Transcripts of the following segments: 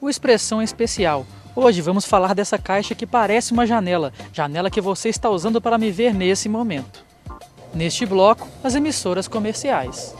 O Expressão é especial. Hoje vamos falar dessa caixa que parece uma janela, janela que você está usando para me ver nesse momento. Neste bloco, as emissoras comerciais.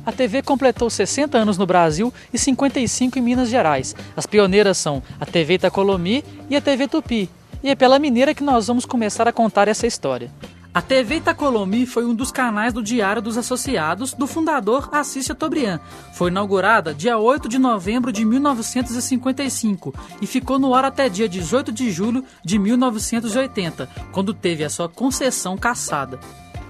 A TV completou 60 anos no Brasil e 55 em Minas Gerais. As pioneiras são a TV Itacolomi e a TV Tupi. E é pela mineira que nós vamos começar a contar essa história. A TV Itacolomi foi um dos canais do Diário dos Associados do fundador Assis Chateaubriand. Foi inaugurada dia 8 de novembro de 1955 e ficou no ar até dia 18 de julho de 1980, quando teve a sua concessão cassada.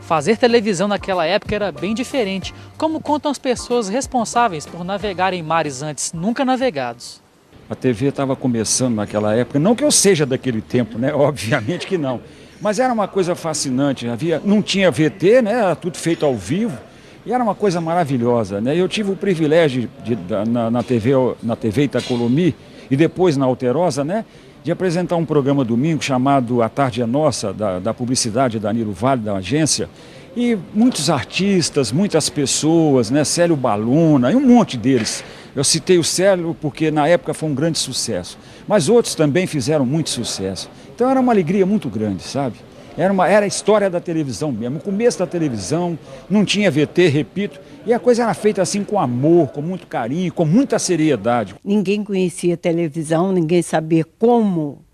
Fazer televisão naquela época era bem diferente, como contam as pessoas responsáveis por navegar em mares antes nunca navegados. A TV estava começando naquela época, não que eu seja daquele tempo, né? Obviamente que não. Mas era uma coisa fascinante, não tinha VT, né? Era tudo feito ao vivo e era uma coisa maravilhosa, né? Eu tive o privilégio na TV Itacolomi e depois na Alterosa, né? De apresentar um programa domingo chamado A Tarde é Nossa, da publicidade da Danilo Vale, da agência, e muitos artistas, muitas pessoas, né, Célio Baluna, e um monte deles. Eu citei o Célio porque na época foi um grande sucesso, mas outros também fizeram muito sucesso. Então era uma alegria muito grande, sabe? Era a história da televisão mesmo, o começo da televisão, não tinha VT, repito, e a coisa era feita assim com amor, com muito carinho, com muita seriedade. Ninguém conhecia televisão, ninguém sabia como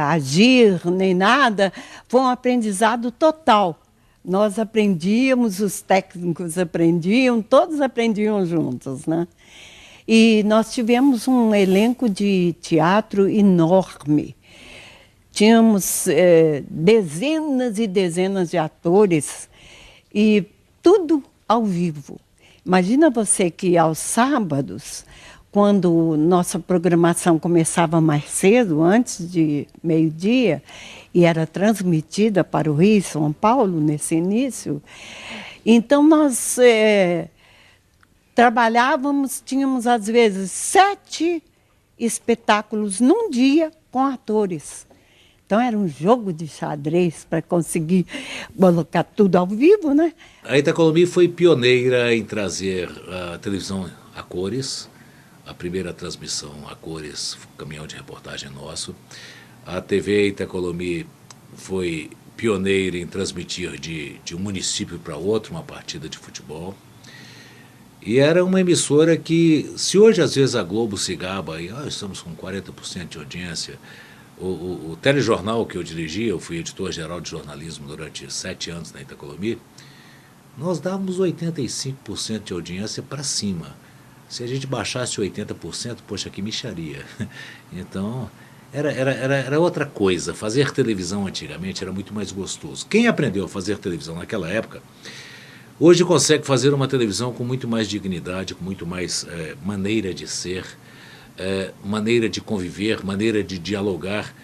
agir, nem nada. Foi um aprendizado total. Nós aprendíamos, os técnicos aprendiam, todos aprendiam juntos, né? E nós tivemos um elenco de teatro enorme. Tínhamos dezenas e dezenas de atores e tudo ao vivo. Imagina você que aos sábados, quando nossa programação começava mais cedo, antes de meio-dia, e era transmitida para o Rio e São Paulo nesse início, então nós trabalhávamos, tínhamos às vezes 7 espetáculos num dia com atores. Então era um jogo de xadrez para conseguir colocar tudo ao vivo, né? A Itacolomi foi pioneira em trazer a televisão a cores. A primeira transmissão a cores, caminhão de reportagem nosso. A TV Itacolomi foi pioneira em transmitir de um município para outro uma partida de futebol. E era uma emissora que, se hoje às vezes a Globo se gaba, e estamos com 40% de audiência, o telejornal que eu dirigia, eu fui editor-geral de jornalismo durante 7 anos na Itacolomi, nós dávamos 85% de audiência para cima. Se a gente baixasse 80%, poxa, que mixaria. Então, era outra coisa. Fazer televisão antigamente era muito mais gostoso. Quem aprendeu a fazer televisão naquela época, hoje consegue fazer uma televisão com muito mais dignidade, com muito mais maneira de ser, maneira de conviver, maneira de dialogar.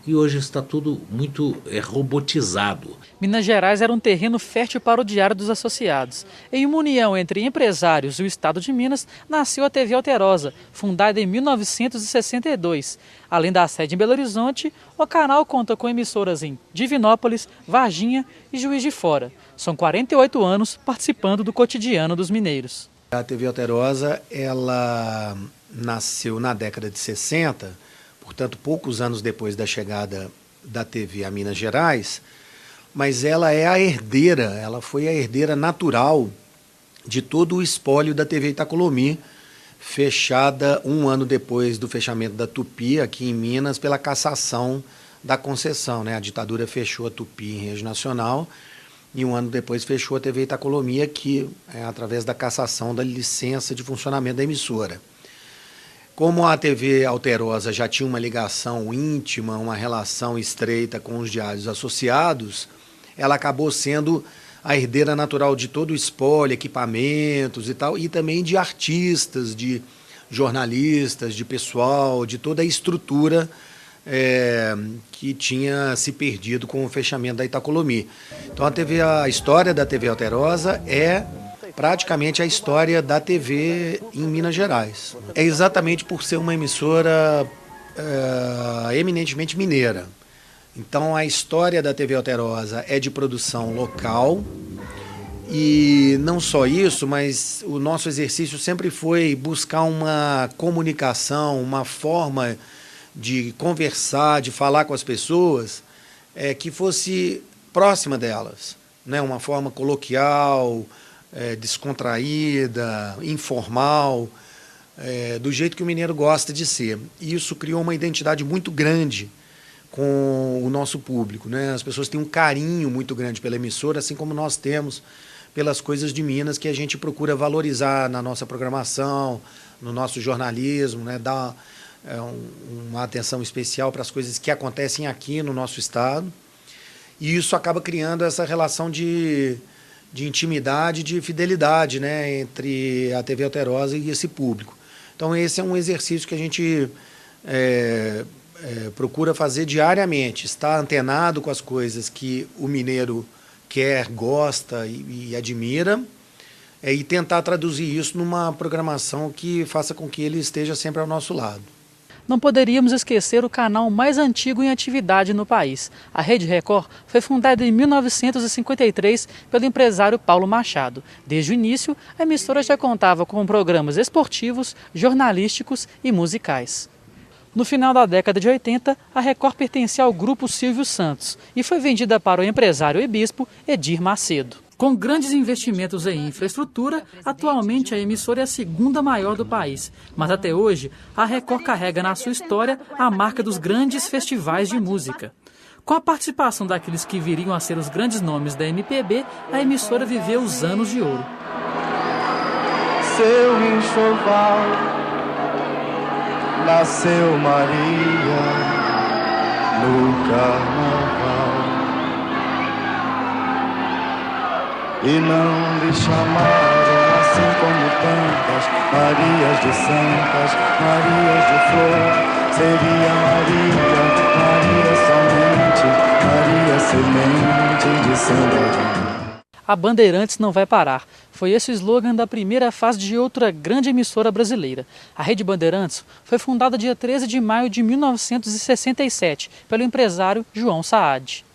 E hoje está tudo muito robotizado. Minas Gerais era um terreno fértil para o Diário dos Associados. Em uma união entre empresários e o Estado de Minas, nasceu a TV Alterosa, fundada em 1962. Além da sede em Belo Horizonte, o canal conta com emissoras em Divinópolis, Varginha e Juiz de Fora. São 48 anos participando do cotidiano dos mineiros. A TV Alterosa, ela nasceu na década de 60, portanto, poucos anos depois da chegada da TV a Minas Gerais, mas ela é a herdeira, ela foi a herdeira natural de todo o espólio da TV Itacolomi, fechada um ano depois do fechamento da Tupi, aqui em Minas, pela cassação da concessão, né? A ditadura fechou a Tupi em rede nacional e um ano depois fechou a TV Itacolomi aqui, através da cassação da licença de funcionamento da emissora. Como a TV Alterosa já tinha uma ligação íntima, uma relação estreita com os diários associados, ela acabou sendo a herdeira natural de todo o espólio, equipamentos e tal, e também de artistas, de jornalistas, de pessoal, de toda a estrutura que tinha se perdido com o fechamento da Itacolomi. Então a história da TV Alterosa é praticamente a história da TV em Minas Gerais. É exatamente por ser uma emissora eminentemente mineira. Então a história da TV Alterosa é de produção local. E não só isso, mas o nosso exercício sempre foi buscar uma comunicação, uma forma de conversar, de falar com as pessoas, que fosse próxima delas, né? Uma forma coloquial, descontraída, informal, do jeito que o mineiro gosta de ser. E isso criou uma identidade muito grande com o nosso público, né? As pessoas têm um carinho muito grande pela emissora, assim como nós temos pelas coisas de Minas que a gente procura valorizar na nossa programação, no nosso jornalismo, né? Dar uma atenção especial para as coisas que acontecem aqui no nosso estado. E isso acaba criando essa relação de intimidade, de fidelidade, né? Entre a TV Alterosa e esse público. Então esse é um exercício que a gente procura fazer diariamente, estar antenado com as coisas que o mineiro quer, gosta e admira, e tentar traduzir isso numa programação que faça com que ele esteja sempre ao nosso lado. Não poderíamos esquecer o canal mais antigo em atividade no país. A Rede Record foi fundada em 1953 pelo empresário Paulo Machado. Desde o início, a emissora já contava com programas esportivos, jornalísticos e musicais. No final da década de 80, a Record pertencia ao Grupo Silvio Santos e foi vendida para o empresário e bispo Edir Macedo. Com grandes investimentos em infraestrutura, atualmente a emissora é a segunda maior do país. Mas até hoje, a Record carrega na sua história a marca dos grandes festivais de música. Com a participação daqueles que viriam a ser os grandes nomes da MPB, a emissora viveu os anos de ouro. Seu enxoval, nasceu Maria no carnaval. E não lhe chamaram assim como tantas Marias de Santas, Marias de Flor. Seria Maria somente, Maria semente de samba. A Bandeirantes não vai parar. Foi esse o slogan da primeira fase de outra grande emissora brasileira. A Rede Bandeirantes foi fundada dia 13 de maio de 1967 pelo empresário João Saad.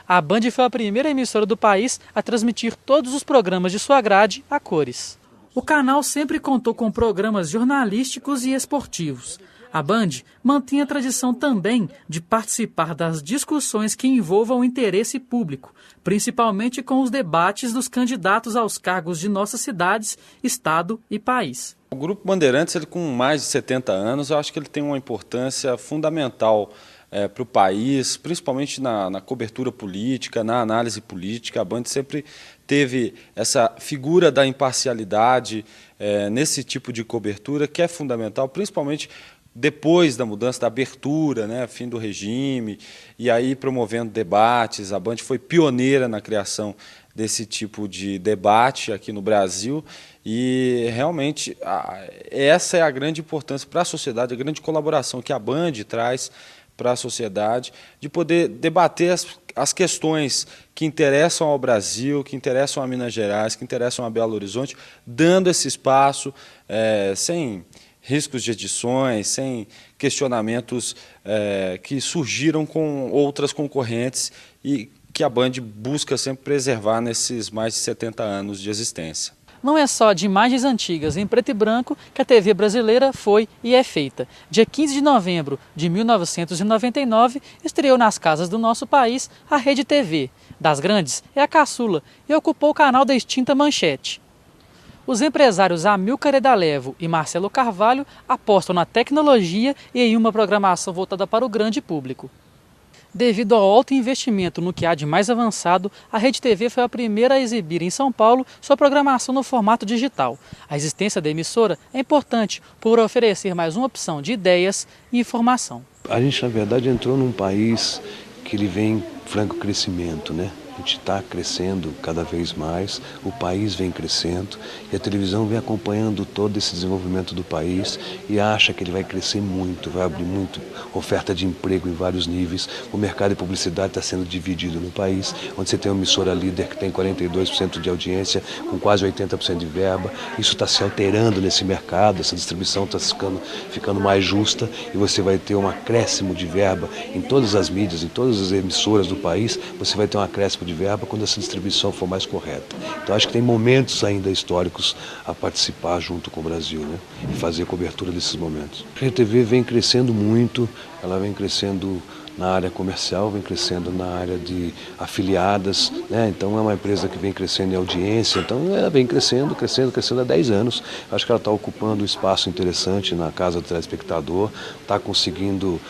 A Band foi a primeira emissora do país a transmitir todos os programas de sua grade a cores. O canal sempre contou com programas jornalísticos e esportivos. A Band mantém a tradição também de participar das discussões que envolvam o interesse público, principalmente com os debates dos candidatos aos cargos de nossas cidades, estado e país. O Grupo Bandeirantes, ele, com mais de 70 anos, eu acho que ele tem uma importância fundamental para o país, principalmente na cobertura política, na análise política. A Band sempre teve essa figura da imparcialidade nesse tipo de cobertura, que é fundamental, principalmente depois da mudança, da abertura, né, fim do regime, e aí promovendo debates. A Band foi pioneira na criação desse tipo de debate aqui no Brasil, e realmente essa é a grande importância para a sociedade, a grande colaboração que a Band traz para a sociedade, de poder debater as questões que interessam ao Brasil, que interessam a Minas Gerais, que interessam a Belo Horizonte, dando esse espaço sem riscos de edições, sem questionamentos que surgiram com outras concorrentes e que a Band busca sempre preservar nesses mais de 70 anos de existência. Não é só de imagens antigas em preto e branco que a TV brasileira foi e é feita. Dia 15 de novembro de 1999, estreou nas casas do nosso país a Rede TV. Das grandes, é a caçula e ocupou o canal da extinta Manchete. Os empresários Amilcar Edalevo e Marcelo Carvalho apostam na tecnologia e em uma programação voltada para o grande público. Devido ao alto investimento no que há de mais avançado, a Rede TV foi a primeira a exibir em São Paulo sua programação no formato digital. A existência da emissora é importante por oferecer mais uma opção de ideias e informação. A gente, na verdade, entrou num país que ele vem franco crescimento, né? A gente está crescendo cada vez mais, o país vem crescendo e a televisão vem acompanhando todo esse desenvolvimento do país e acha que ele vai crescer muito, vai abrir muito oferta de emprego em vários níveis. O mercado de publicidade está sendo dividido no país, onde você tem uma emissora líder que tem 42% de audiência, com quase 80% de verba. Isso está se alterando nesse mercado, essa distribuição está ficando mais justa e você vai ter um acréscimo de verba em todas as mídias, em todas as emissoras do país, você vai ter um acréscimo de verba quando essa distribuição for mais correta. Então acho que tem momentos ainda históricos a participar junto com o Brasil, né? E fazer cobertura desses momentos. A RTV vem crescendo muito, ela vem crescendo na área comercial, vem crescendo na área de afiliadas, né? Então é uma empresa que vem crescendo em audiência, então ela vem crescendo há 10 anos. Acho que ela está ocupando um espaço interessante na casa do telespectador, está conseguindo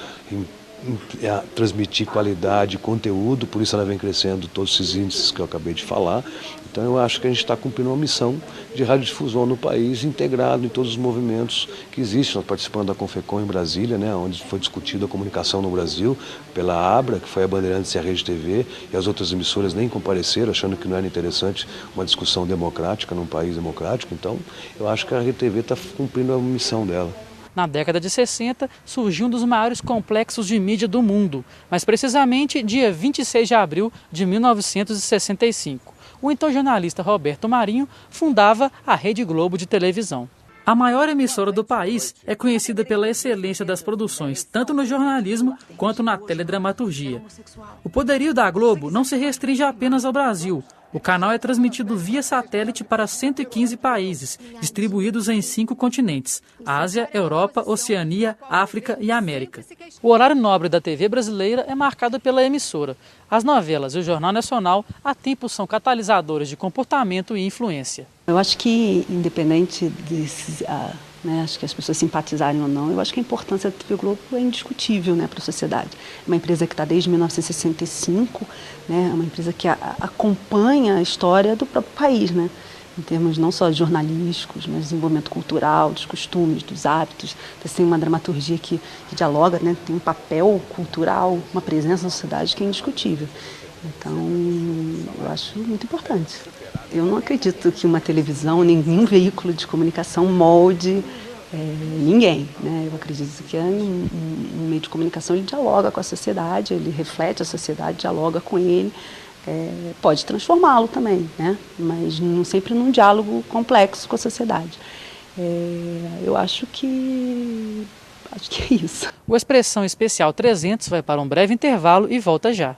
transmitir qualidade, conteúdo, por isso ela vem crescendo todos esses índices que eu acabei de falar. Então eu acho que a gente está cumprindo uma missão de radiodifusão no país, integrado em todos os movimentos que existem. Nós participamos da Confecom em Brasília, né, onde foi discutida a comunicação no Brasil pela ABRA, que foi a Bandeirantes e a Rede TV, e as outras emissoras nem compareceram, achando que não era interessante uma discussão democrática num país democrático. Então eu acho que a Rede TV está cumprindo a missão dela. Na década de 60, surgiu um dos maiores complexos de mídia do mundo, mais precisamente dia 26 de abril de 1965. O então jornalista Roberto Marinho fundava a Rede Globo de televisão. A maior emissora do país é conhecida pela excelência das produções, tanto no jornalismo quanto na teledramaturgia. O poderio da Globo não se restringe apenas ao Brasil. O canal é transmitido via satélite para 115 países, distribuídos em 5 continentes: Ásia, Europa, Oceania, África e América. O horário nobre da TV brasileira é marcado pela emissora. As novelas e o Jornal Nacional há tempo são catalisadores de comportamento e influência. Eu acho que, independente desses... acho que as pessoas simpatizarem ou não, eu acho que a importância da TV Globo é indiscutível, né, para a sociedade. É uma empresa que está desde 1965, né, é uma empresa que acompanha a história do próprio país, né, em termos não só jornalísticos, mas desenvolvimento cultural, dos costumes, dos hábitos. Então, tem uma dramaturgia que dialoga, né, tem um papel cultural, uma presença na sociedade que é indiscutível. Então, eu acho muito importante. Eu não acredito que uma televisão, nenhum veículo de comunicação molde ninguém, né? Eu acredito que um meio de comunicação ele dialoga com a sociedade, ele reflete a sociedade, dialoga com ele, pode transformá-lo também, né? Mas não sempre num diálogo complexo com a sociedade. Eu acho que é isso. O Expressão Especial 300 vai para um breve intervalo e volta já.